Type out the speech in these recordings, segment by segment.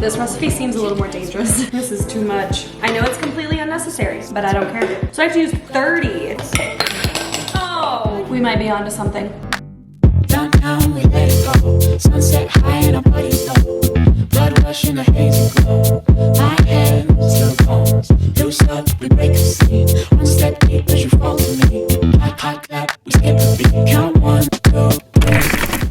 This recipe seems a little more dangerous. This is too much. I know it's completely unnecessary, but I don't care. So I have to use 30. Oh, we might be onto something. Downtown, we let it go. Sunset high and our bodies low. Blood rush in a hazy glow. My hands, your bones. Loose up, we break the scene. One step deep as you fall to me. Hot clap, we skip a beat. Count 1, 2, 3.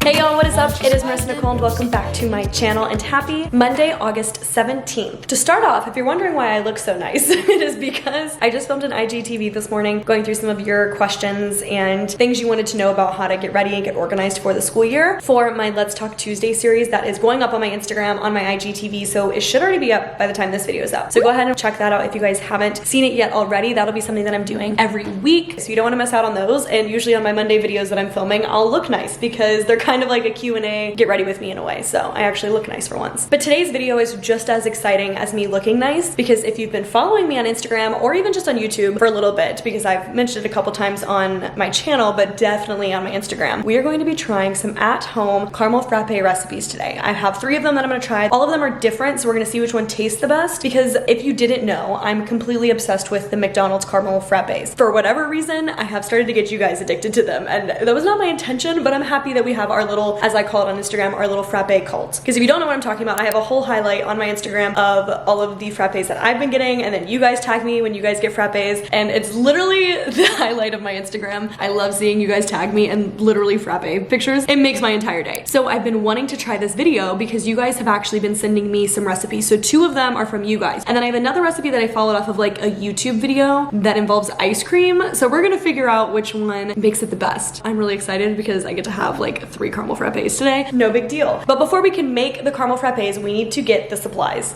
Hey y'all, what is up? It is Marissa, Nicole, and welcome back to my channel, and happy Monday, August 17th. To start off, if you're wondering why I look so nice, it is because I just filmed an IGTV this morning going through some of your questions and things you wanted to know about how to get ready and get organized for the school year for my Let's Talk Tuesday series that is going up on my Instagram, on my IGTV, so it should already be up by the time this video is up. So go ahead and check that out if you guys haven't seen it yet already. That'll be something that I'm doing every week, so you don't want to miss out on those. And usually on my Monday videos that I'm filming, I'll look nice because they're kind of like a Q&A, get ready with me in a way, so I actually look nice for once. But today's video is just as exciting as me looking nice, because if you've been following me on Instagram or even just on YouTube for a little bit, because I've mentioned it a couple times on my channel, but definitely on my Instagram, we are going to be trying some at-home caramel frappe recipes today. I have 3 of them that I'm going to try. All of them are different, so we're going to see which one tastes the best, because if you didn't know, I'm completely obsessed with the McDonald's caramel frappes. For whatever reason, I have started to get you guys addicted to them, and that was not my intention, but I'm happy that we have our little, as I call it on Instagram, our little frappe cult. Because if you don't know what I'm talking about, I have a whole highlight on my Instagram of all of the frappes that I've been getting, and then you guys tag me when you guys get frappes, and it's literally the highlight of my Instagram. I love seeing you guys tag me and literally frappe pictures. It makes my entire day. So I've been wanting to try this video because you guys have actually been sending me some recipes. So 2 of them are from you guys. And then I have another recipe that I followed off of like a YouTube video that involves ice cream. So we're gonna figure out which one makes it the best. I'm really excited because I get to have like 3 caramel frappes today. No big deal. But before we can make the caramel frappes, we need to get the supplies.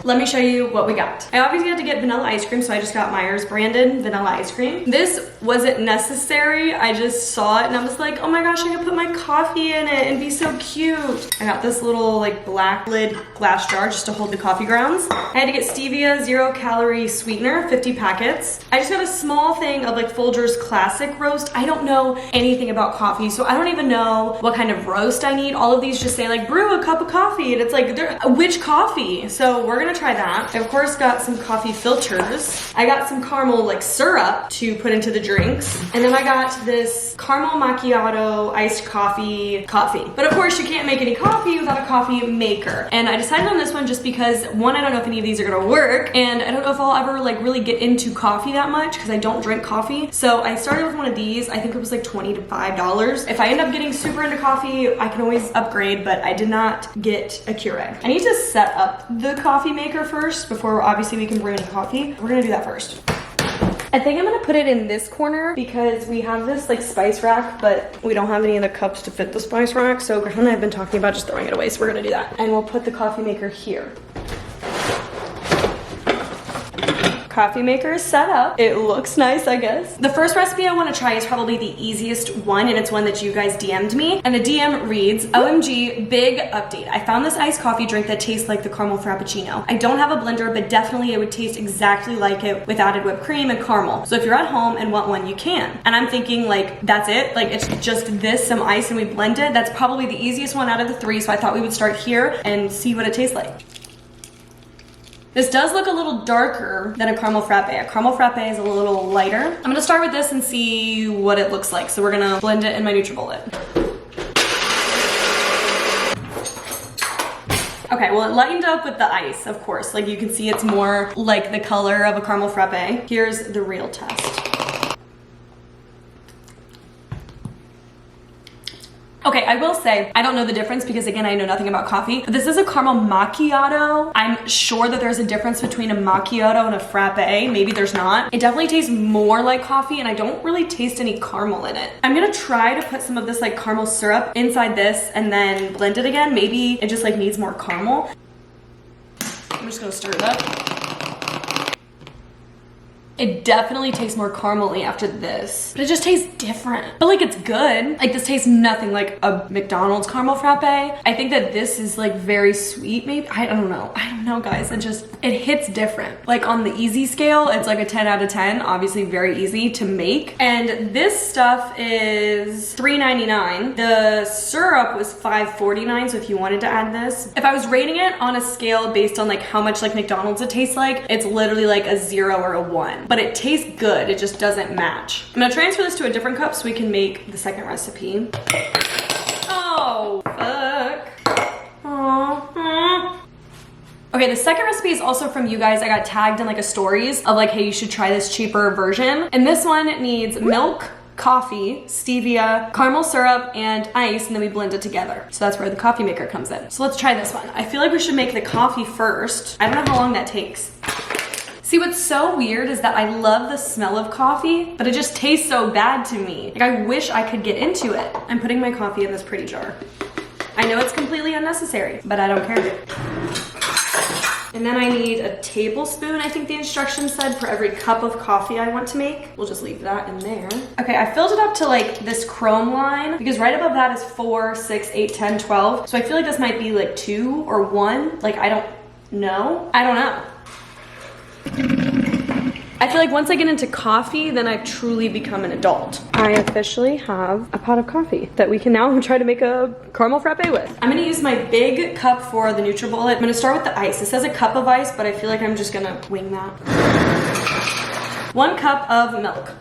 Let me show you what we got. I obviously had to get vanilla ice cream, so I just got Myers branded vanilla ice cream. This wasn't necessary. I just saw it and I was like, oh my gosh, I can put my coffee in it and be so cute. I got this little like black lid glass jar just to hold the coffee grounds. I had to get stevia 0-calorie sweetener, 50 packets. I just got a small thing of like Folgers Classic roast. I don't know anything about coffee, so I don't even know what kind of roast I need. All of these just say like brew a cup of coffee, and it's like, which coffee? So we're gonna try that. I of course got some coffee filters. I got some caramel like syrup to put into the drinks. And then I got this caramel macchiato iced coffee. But of course you can't make any coffee without a coffee maker. And I decided on this one just because, one, I don't know if any of these are gonna work, and I don't know if I'll ever like really get into coffee that much because I don't drink coffee. So I started with one of these. I think it was like $20 to $5. If I end up getting super into coffee, I can always upgrade, but I did not get a Keurig. I need to set up the coffee maker first before obviously we can brew any coffee. We're gonna do that first. I think I'm gonna put it in this corner because we have this like spice rack, but we don't have any of the cups to fit the spice rack. So Graham and I have been talking about just throwing it away, so we're gonna do that. And we'll put the coffee maker here. Coffee maker is set up. It looks nice, I guess. The first recipe I want to try is probably the easiest one, and it's one that you guys DM'd me. And the DM reads, OMG, big update. I found this iced coffee drink that tastes like the caramel frappuccino. I don't have a blender, but definitely it would taste exactly like it with added whipped cream and caramel. So if you're at home and want one, you can. And I'm thinking like, that's it? Like it's just this, some ice, and we blend it? That's probably the easiest one out of the 3, so I thought we would start here and see what it tastes like. This does look a little darker than a caramel frappe. A caramel frappe is a little lighter. I'm gonna start with this and see what it looks like. So we're gonna blend it in my NutriBullet. Okay, well it lightened up with the ice, of course. Like you can see it's more like the color of a caramel frappe. Here's the real test. Okay, I will say, I don't know the difference because again, I know nothing about coffee, but this is a caramel macchiato. I'm sure that there's a difference between a macchiato and a frappe. Maybe there's not. It definitely tastes more like coffee and I don't really taste any caramel in it. I'm gonna try to put some of this like caramel syrup inside this and then blend it again. Maybe it just like needs more caramel. I'm just gonna stir it up. It definitely tastes more caramely after this, but it just tastes different. But like it's good. Like this tastes nothing like a McDonald's caramel frappe. I think that this is like very sweet maybe. I don't know guys. It hits different. Like on the easy scale, it's like a 10 out of 10. Obviously very easy to make. And this stuff is $3.99. The syrup was $5.49. So if you wanted to add this, if I was rating it on a scale based on like how much like McDonald's it tastes like, it's literally like a 0 or a 1. But it tastes good. It just doesn't match. I'm gonna transfer this to a different cup so we can make the second recipe. Oh, fuck. Aww. Okay, the second recipe is also from you guys. I got tagged in like a stories of like, hey, you should try this cheaper version. And this one needs milk, coffee, stevia, caramel syrup, and ice, and then we blend it together. So that's where the coffee maker comes in. So let's try this one. I feel like we should make the coffee first. I don't know how long that takes. See, what's so weird is that I love the smell of coffee, but it just tastes so bad to me. Like I wish I could get into it. I'm putting my coffee in this pretty jar. I know it's completely unnecessary, but I don't care. And then I need a tablespoon, I think the instructions said, for every cup of coffee I want to make. We'll just leave that in there. Okay, I filled it up to like this chrome line because right above that is 4, 6, 8, 10, 12. So I feel like this might be like 2 or 1. Like, I don't know. I feel like once I get into coffee, then I've truly become an adult. I officially have a pot of coffee that we can now try to make a caramel frappe with. I'm gonna use my big cup for the NutriBullet. I'm gonna start with the ice. It says a cup of ice, but I feel like I'm just gonna wing that. 1 cup of milk.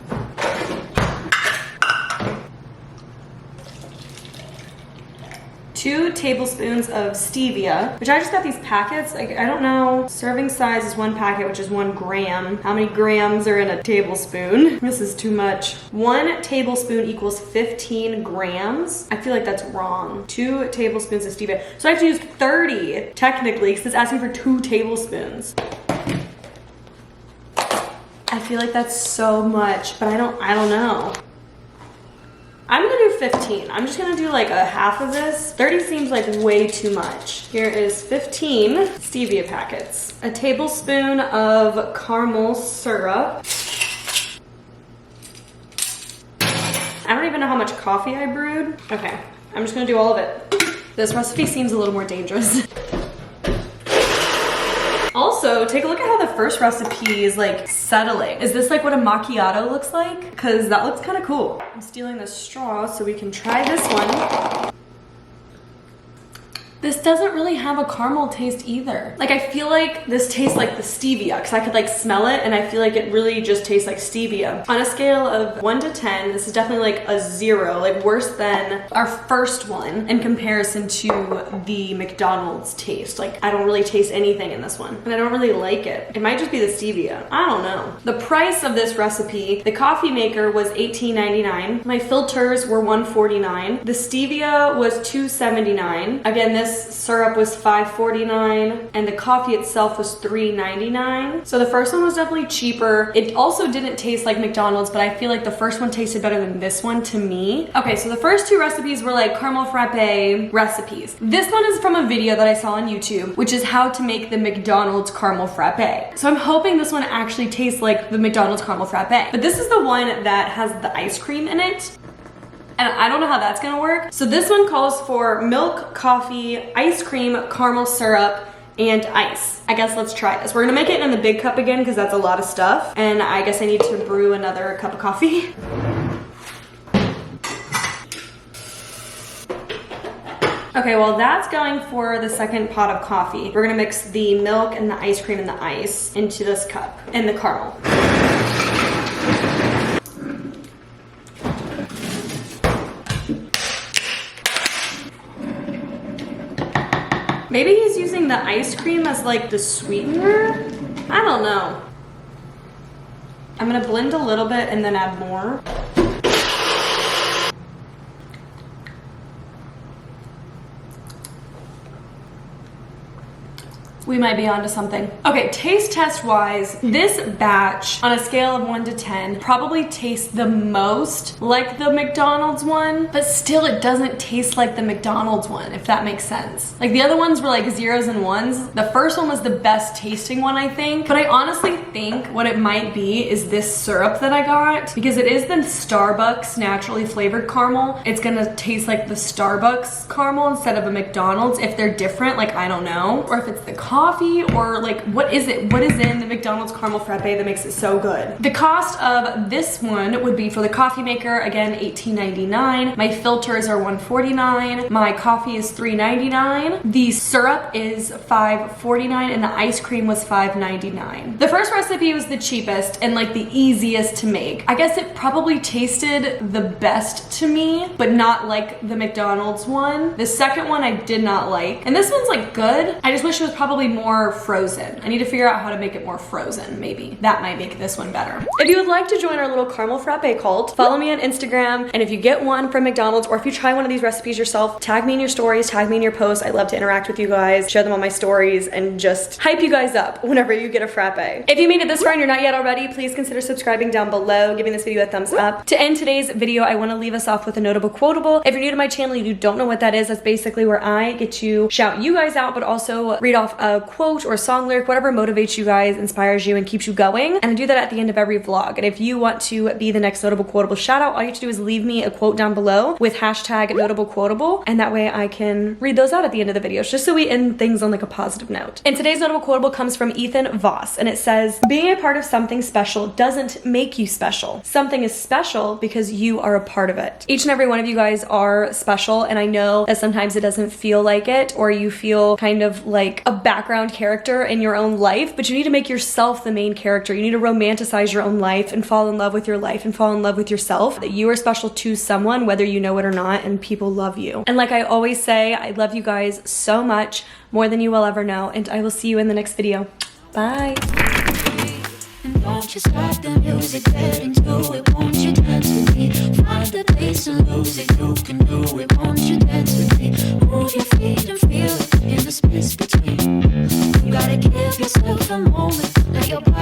2 tablespoons of stevia, which I just got these packets. Like, I don't know. Serving size is 1 packet, which is 1 gram. How many grams are in a tablespoon? This is too much. 1 tablespoon equals 15 grams. I feel like that's wrong. 2 tablespoons of stevia. So I have to use 30 technically because it's asking for 2 tablespoons. I feel like that's so much, but I don't know. I'm gonna do 15. I'm just gonna do like a half of this. 30 seems like way too much. Here is 15 stevia packets. A tablespoon of caramel syrup. I don't even know how much coffee I brewed. Okay, I'm just gonna do all of it. This recipe seems a little more dangerous. Also, take a look at how the first recipe is like settling. Is this like what a macchiato looks like? Because that looks kind of cool. I'm stealing the straw so we can try this one. This doesn't really have a caramel taste either. Like I feel like this tastes like the stevia because I could like smell it and I feel like it really just tastes like stevia. On a scale of 1 to 10, this is definitely like a 0, like worse than our first one in comparison to the McDonald's taste. Like I don't really taste anything in this one and I don't really like it. It might just be the stevia. I don't know. The price of this recipe, the coffee maker was $18.99. My filters were $149. The stevia was $2.79. Again, this syrup was $5.49 and the coffee itself was $3.99. So the first one was definitely cheaper. It also didn't taste like McDonald's, but I feel like the first one tasted better than this one to me. Okay, so the first 2 recipes were like caramel frappe recipes. This one is from a video that I saw on YouTube, which is how to make the McDonald's caramel frappe. So I'm hoping this one actually tastes like the McDonald's caramel frappe. But this is the one that has the ice cream in it. And I don't know how that's gonna work. So this one calls for milk, coffee, ice cream, caramel syrup, and ice. I guess let's try this. We're gonna make it in the big cup again because that's a lot of stuff. And I guess I need to brew another cup of coffee. Okay, well that's going for the second pot of coffee. We're gonna mix the milk and the ice cream and the ice into this cup and the caramel. Maybe he's using the ice cream as like the sweetener? I don't know. I'm gonna blend a little bit and then add more. we might be onto something. Okay, taste test wise, this batch on a scale of 1 to 10 probably tastes the most like the McDonald's one, but still it doesn't taste like the McDonald's one, if that makes sense. Like the other ones were like 0s and 1s. The first one was the best tasting one, I think, but I honestly think what it might be is this syrup that I got, because it is the Starbucks naturally flavored caramel. It's gonna taste like the Starbucks caramel instead of a McDonald's. If they're different, like I don't know, or if it's the coffee, or like what is it? What is in the McDonald's caramel frappe that makes it so good? The cost of this one would be for the coffee maker, again, $18.99. My filters are $149. My coffee is $3.99. The syrup is $5.49, and the ice cream was $5.99. The first recipe was the cheapest and like the easiest to make. I guess it probably tasted the best to me, but not like the McDonald's one. The second one I did not like, and this one's like good. I just wish it was probably more frozen. I need to figure out how to make it more frozen. Maybe that might make this one better. If you would like to join our little caramel frappe cult, follow me on Instagram, and if you get one from McDonald's or if you try one of these recipes yourself, tag me in your stories, tag me in your posts. I love to interact with you guys, share them on my stories, and just hype you guys up whenever you get a frappe. If you made it this far and you're not yet already, please consider subscribing down below, giving this video a thumbs up. To end today's video, I want to leave us off with a notable quotable. If you're new to my channel, you don't know what that is, that's basically where I get to shout you guys out, but also read off a quote or a song lyric, whatever motivates you guys, inspires you, and keeps you going. And I do that at the end of every vlog. And if you want to be the next notable quotable shout out, all you have to do is leave me a quote down below with hashtag notable quotable, and that way I can read those out at the end of the videos, just so we end things on like a positive note. And today's notable quotable comes from Ethan Voss, and it says, being a part of something special doesn't make you special. Something is special because you are a part of it. Each and every one of you guys are special, and I know that sometimes it doesn't feel like it, or you feel kind of like a background character in your own life, but you need to make yourself the main character. You need to romanticize your own life and fall in love with your life and fall in love with yourself, that you are special to someone, whether you know it or not, and people love you. And like I always say, I love you guys so much, more than you will ever know, and I will see you in the next video. Bye. Don't you stop the music, get into it, won't you dance with me? Find the place and lose it, you can do it, won't you dance with me? Move your feet and feel it in the space between. You gotta give yourself a moment, let your body